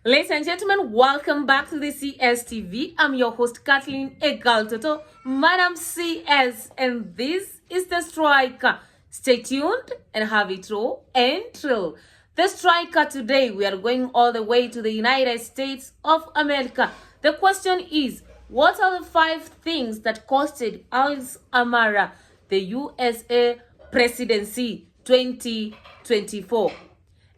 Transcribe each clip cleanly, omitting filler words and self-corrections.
Ladies and gentlemen, welcome back to the CSTV. I'm your host, Kathleen Egaltoto, Madam CS, and this is The Striker. Stay tuned and have it raw and trill. The Striker today, we are going all the way to the United States of America. The question is, what are the 5 things that costed Alice Amara the USA presidency 2024?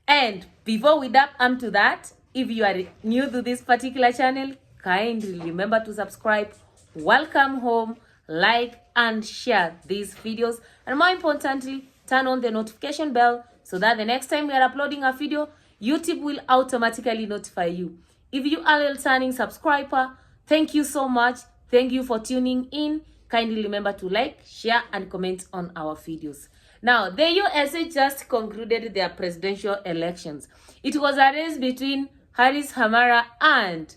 And before we dive into that, if you are new to this particular channel, kindly remember to subscribe, welcome home, like and share these videos, and more importantly, turn on the notification bell so that the next time we are uploading a video, YouTube will automatically notify you. If you are a returning subscriber, thank you so much. Thank you for tuning in. Kindly remember to like, share, and comment on our videos. Now, the USA just concluded their presidential elections. It was a race between Harris, Kamala, and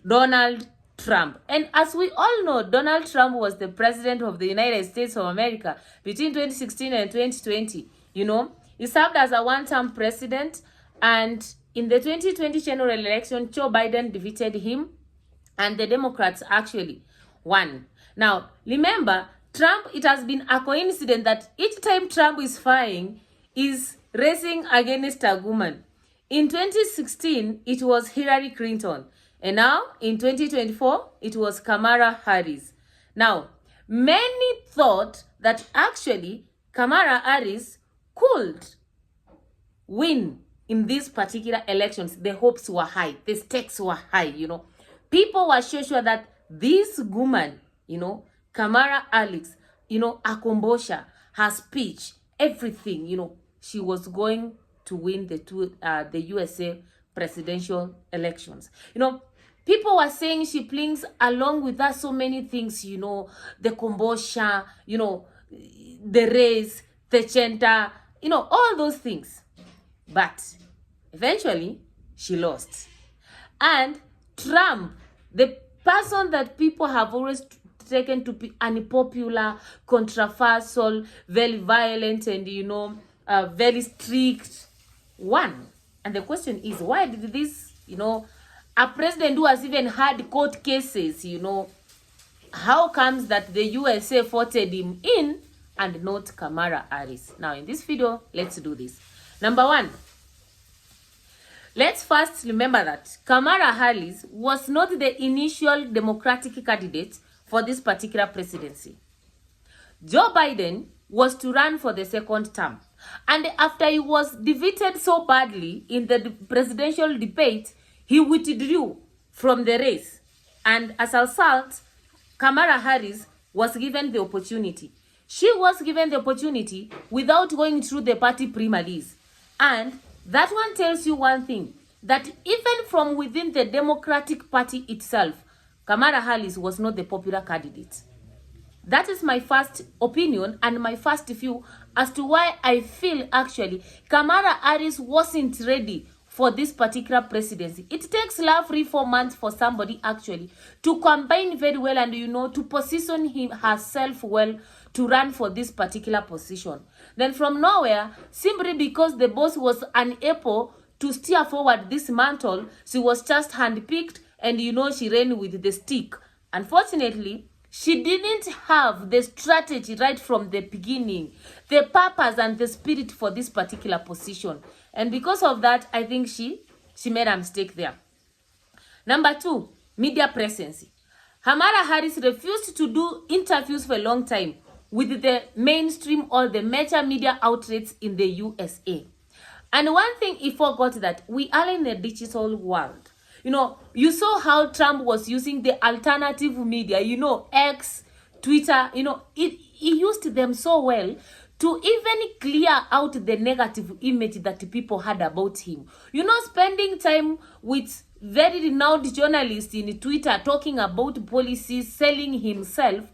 Donald Trump. And as we all know, Donald Trump was the president of the United States of America between 2016 and 2020. You know, he served as a one-term president, and in the 2020 general election, Joe Biden defeated him, and the Democrats actually won. Now, remember, Trump, it has been a coincidence that each time Trump is fighting, is racing against a woman. In 2016, it was Hillary Clinton. And now, in 2024, it was Kamala Haris. Now, many thought that actually Kamala Haris could win in these particular elections. The hopes were high. The stakes were high, you know. People were sure that this woman, you know, Kamala Haris, you know, her kombosha, her speech, everything, you know, she was going to win the USA presidential elections. You know, people were saying she brings along with her so many things, you know, the kombosha, you know, the race, the gender, you know, all those things. But eventually, she lost. And Trump, the person that people have always taken to be unpopular, controversial, very violent, and, you know, very strict, one. And the question is, why did this, you know, a president who has even had court cases, you know, how comes that the USA voted him in and not Kamala Haris? Now, in this video, let's do this. Number 1, let's first remember that Kamala Haris was not the initial Democratic candidate for this particular presidency. Joe Biden was to run for the second term. And after he was defeated so badly in the presidential debate, he withdrew from the race. And as a result, Kamala Haris was given the opportunity. She was given the opportunity without going through the party primaries. And that one tells you one thing, that even from within the Democratic Party itself, Kamala Haris was not the popular candidate. That is my first opinion and my first view as to why I feel actually Kamala Haris wasn't ready for this particular presidency. It takes roughly 4 months for somebody actually to combine very well and, you know, to position herself well to run for this particular position. Then from nowhere, simply because the boss was unable to steer forward this mantle, she was just handpicked and, you know, she ran with the stick. Unfortunately, she didn't have the strategy right from the beginning, the purpose and the spirit for this particular position. And because of that, I think she made a mistake there. Number 2, media presence. Kamala Haris refused to do interviews for a long time with the mainstream or the major media outlets in the USA. And one thing he forgot, that we are in a digital world. You know, you saw how Trump was using the alternative media, you know, X, Twitter, you know, he used them so well to even clear out the negative image that people had about him. You know, spending time with very renowned journalists in Twitter talking about policies, selling himself,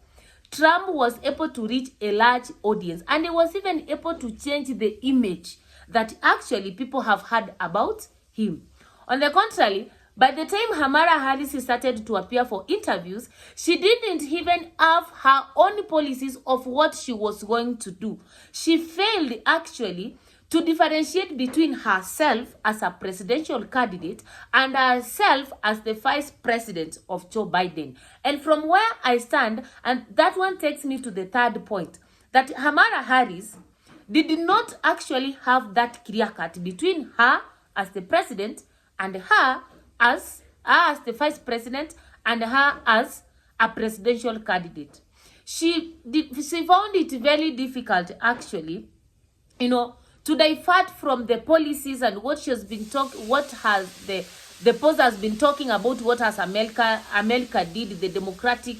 Trump was able to reach a large audience, and he was even able to change the image that actually people have heard about him. On the contrary, by the time Kamala Haris started to appear for interviews, she didn't even have her own policies of what she was going to do. She failed actually to differentiate between herself as a presidential candidate and herself as the vice president of Joe Biden. And from where I stand, and that one takes me to the third point, that Kamala Haris did not actually have that clear cut between her as the president and her as the vice president and her as a presidential candidate. She found it very difficult, actually, to divert from the policies and what she has been what has the post has been talking about, what has America did, the Democratic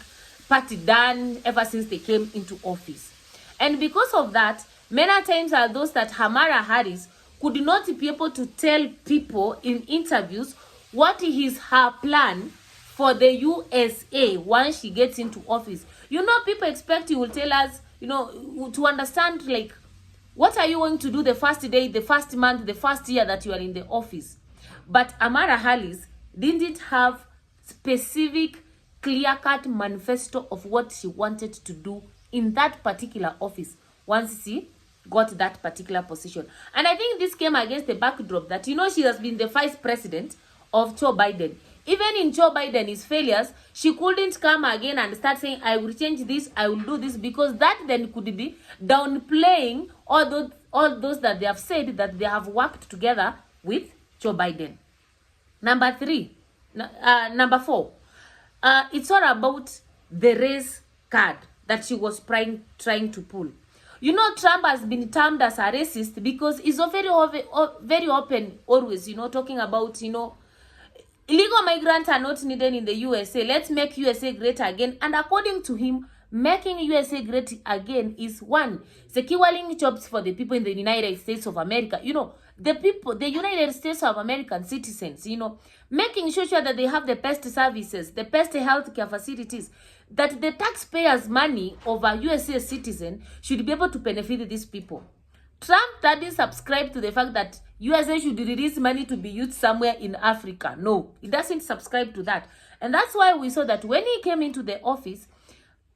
Party done ever since they came into office. And because of that, many times are those that Kamala Haris could not be able to tell people in interviews what is her plan for the USA once she gets into office. People expect you will tell us, to understand, like, what are you going to do the first day, the first month, the first year that you are in the office? But Kamala Haris didn't have specific, clear-cut manifesto of what she wanted to do in that particular office once she got that particular position. And I think this came against the backdrop that, she has been the vice president of Joe Biden. Even in Joe Biden's failures, she couldn't come again and start saying, I will change this, I will do this, because that then could be downplaying all those that they have said that they have worked together with Joe Biden. Number four, it's all about the race card that she was trying to pull. Trump has been termed as a racist because he's very open always, talking about, illegal migrants are not needed in the USA. Let's make USA great again. And according to him, making USA great again is one, securing jobs for the people in the United States of America. The United States of American citizens, making sure that they have the best services, the best healthcare facilities, that the taxpayers' money of a USA citizen should be able to benefit these people. Trump didn't subscribe to the fact that USA should release money to be used somewhere in Africa. No, he doesn't subscribe to that. And that's why we saw that when he came into the office,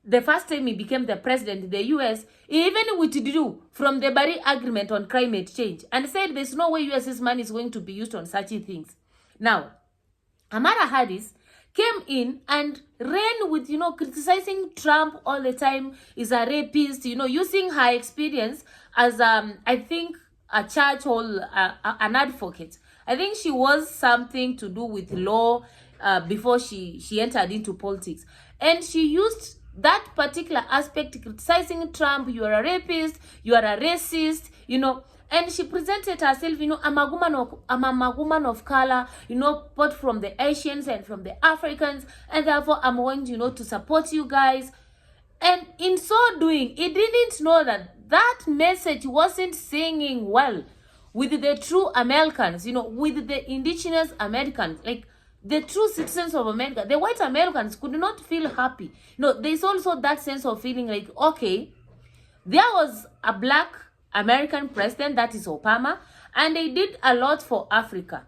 the first time he became the president of the US, he even withdrew from the Paris Agreement on climate change and said there's no way US's money is going to be used on such things. Now, Kamala Haris came in and ran with, criticizing Trump all the time, is a rapist, using her experience as, I think, a church or an advocate. I think she was something to do with law before she entered into politics. And she used that particular aspect, criticizing Trump, you are a rapist, you are a racist, and she presented herself, I'm a woman of color, both from the Asians and from the Africans, and therefore I'm going, to support you guys. And in so doing, he didn't know that message wasn't singing well with the true Americans, with the indigenous Americans, like the true citizens of America. The white Americans could not feel happy. There's also that sense of feeling like, okay, there was a black American president, that is Obama, and they did a lot for Africa.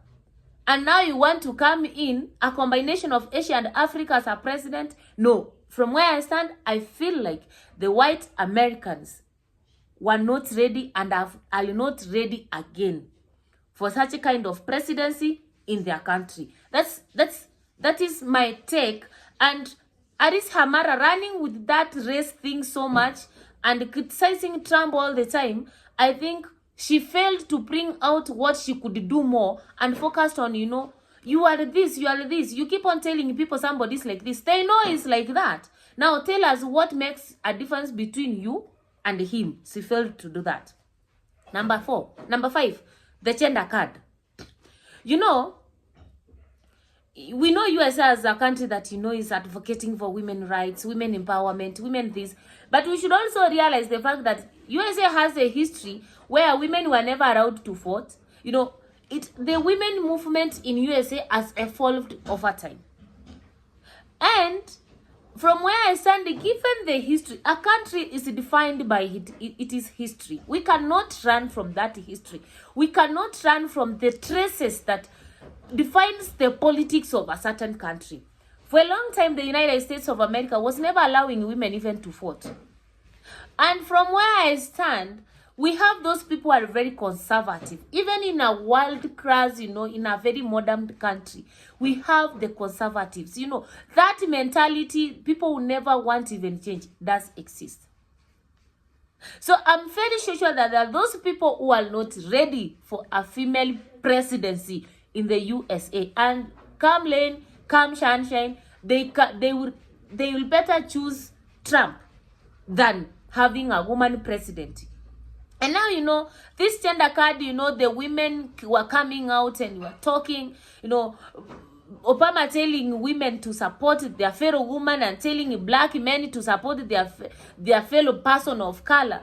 And now you want to come in a combination of Asia and Africa as a president? No. From where I stand, I feel like the white Americans were not ready and are not ready again for such a kind of presidency in their country. That is my take. And Haris Kamala running with that race thing so much and criticizing Trump all the time, I think she failed to bring out what she could do more and focused on, you are this, you are this. You keep on telling people somebody's like this. They know it's like that. Now tell us what makes a difference between you and him. She failed to do that. Number 5, the gender card. We know USA as a country that, is advocating for women's rights, women empowerment, women this. But we should also realize the fact that USA has a history where women were never allowed to vote. The women movement in USA has evolved over time. And from where I stand, given the history, a country is defined by its history. We cannot run from that history. We cannot run from the traces that defines the politics of a certain country. For a long time, the United States of America was never allowing women even to vote. And from where I stand, we have those people who are very conservative. Even in a world class, in a very modern country, we have the conservatives. That mentality, people will never want even change, does exist. So I'm very sure that there are those people who are not ready for a female presidency in the USA. And come rain, come sunshine, they will better choose Trump than having a woman president. And now, this gender card, the women were coming out and were talking, Obama telling women to support their fellow woman and telling black men to support their fellow person of color.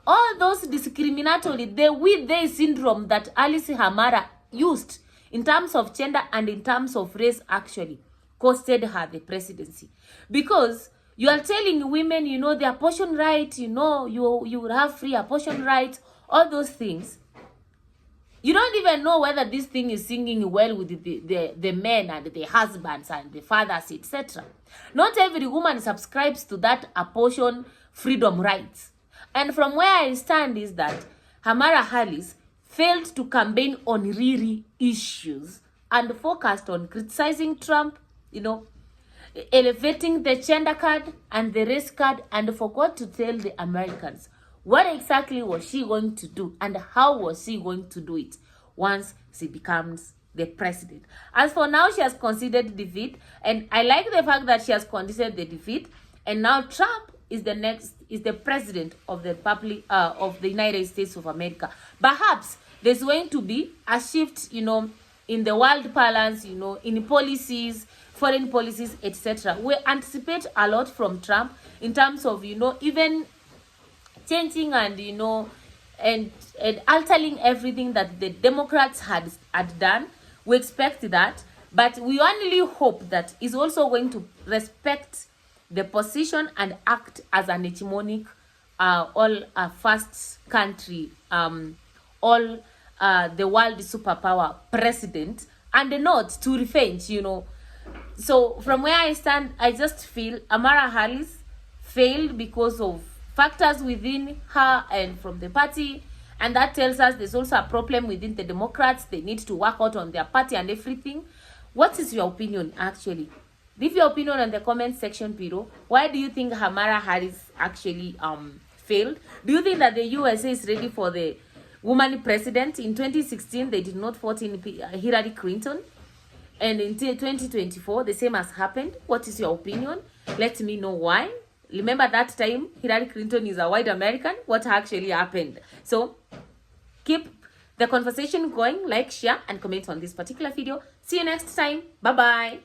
All those discriminatory, the syndrome that Alice Hamara used in terms of gender and in terms of race actually costed her the presidency. Because you are telling women, the abortion right, you will have free abortion rights, all those things. You don't even know whether this thing is singing well with the men and the husbands and the fathers, etc. Not every woman subscribes to that abortion freedom rights. And from where I stand is that Kamala Haris failed to campaign on real issues and focused on criticizing Trump, elevating the gender card and the race card, and forgot to tell the Americans what exactly was she going to do and how was she going to do it once she becomes the president. As for now, she has conceded defeat, and I like the fact that she has conceded the defeat, and now Trump is the president of the United States of America. Perhaps there's going to be a shift, in the world balance, in policies, foreign policies, etc. We anticipate a lot from Trump in terms of, even changing and, and altering everything that the Democrats had done. We expect that, but we only hope that he's also going to respect the position and act as an hegemonic, first country, all the world superpower president, and not to revenge, So from where I stand, I just feel Kamala Haris failed because of factors within her and from the party, and that tells us there's also a problem within the Democrats. They need to work out on their party and everything. What is your opinion actually? Leave your opinion in the comment section below. Why do you think Kamala Haris actually failed? Do you think that the USA is ready for the woman president? In 2016, they did not vote in Hillary Clinton. And in 2024, the same has happened. What is your opinion? Let me know why. Remember that time, Hillary Clinton is a white American. What actually happened? So, keep the conversation going. Like, share, and comment on this particular video. See you next time. Bye-bye.